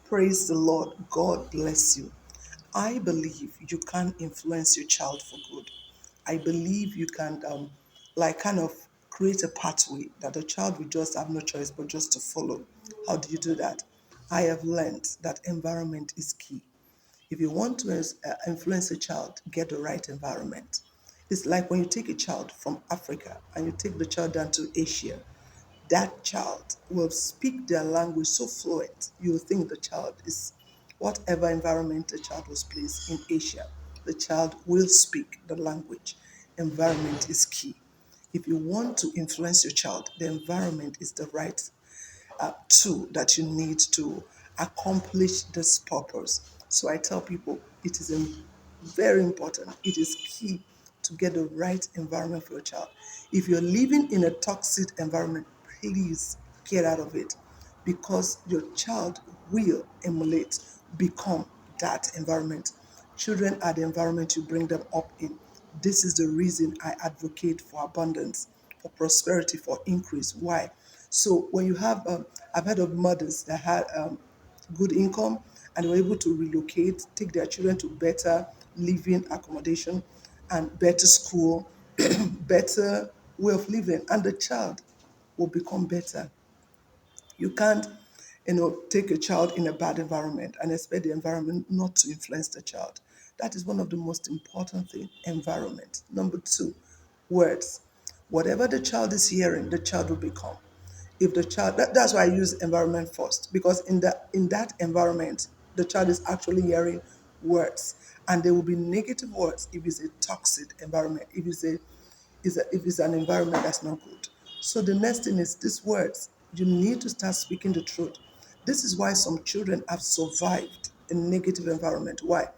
Praise the Lord. God bless you. I believe you can influence your child for good. I believe you can, kind of create a pathway that the child will just have no choice but just to follow. How do you do that? I have learned that environment is key. If you want to influence a child, get the right environment. It's like when you take a child from Africa and you take the child down to Asia, that child will speak their language so fluent, you'll think the child is whatever environment the child was placed in Asia, the child will speak the language. Environment is key. If you want to influence your child, the environment is the right tool that you need to accomplish this purpose. So I tell people it is very important. It is key to get the right environment for your child. If you're living in a toxic environment, please get out of it because your child will emulate, become that environment. Children are the environment you bring them up in. This is the reason I advocate for abundance, for prosperity, for increase. Why? So when you have, I've heard of mothers that had good income and they were able to relocate, take their children to better living accommodation and better school, better way of living, and the child will become better. You can't, take a child in a bad environment and expect the environment not to influence the child. That is one of the most important things, environment. Number two, words. Whatever the child is hearing, the child will become. If the child, that's why I use environment first, because in that environment, the child is actually hearing words. And there will be negative words if it's a toxic environment, if it's an environment that's not good. So the next thing is these words. You need to start speaking the truth. This is why some children have survived a negative environment. Why?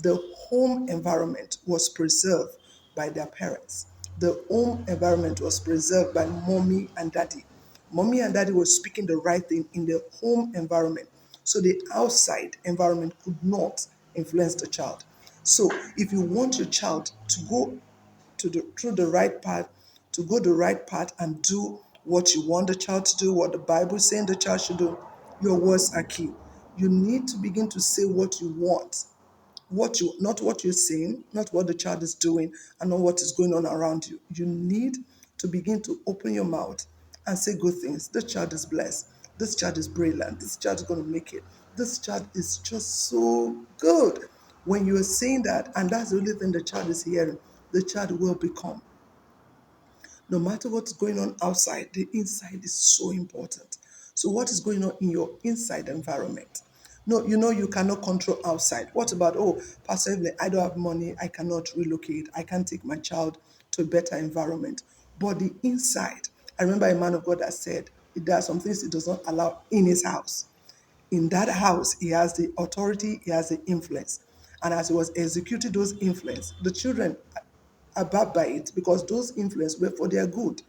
The home environment was preserved by their parents. The home environment was preserved by mommy and daddy. Mommy and daddy were speaking the right thing in the home environment. So the outside environment could not influence the child. So if you want your child to go through the right path, to go the right path and do what you want the child to do, what the Bible is saying the child should do, your words are key. You need to begin to say what you want, not what you're saying, not what the child is doing, and not what is going on around you. You need to begin to open your mouth and say good things. This child is blessed. This child is brilliant. This child is going to make it. This child is just so good. When you are saying that, and that's the only thing the child is hearing, the child will become. No matter what's going on outside, the inside is so important. So, what is going on in your inside environment? No, you cannot control outside. What about, oh, Pastor Evelyn, I don't have money, I cannot relocate, I can't take my child to a better environment. But the inside, I remember a man of God that said, there are some things he does not allow in his house. In that house, he has the authority, he has the influence. And as he was executing those influence, the children abide by it because those influence were for their good.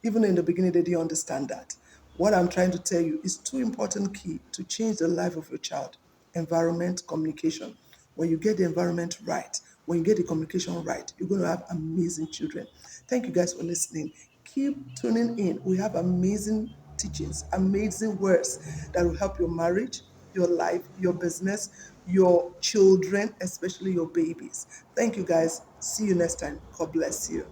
Even in the beginning, they didn't understand that. What I'm trying to tell you is two important key to change the life of your child: environment, communication. When you get the environment right, when you get the communication right, you're going to have amazing children. Thank you guys for listening. Keep tuning in. We have amazing teachings, amazing words that will help your marriage, your life, your business, your children, especially your babies. Thank you guys. See you next time. God bless you.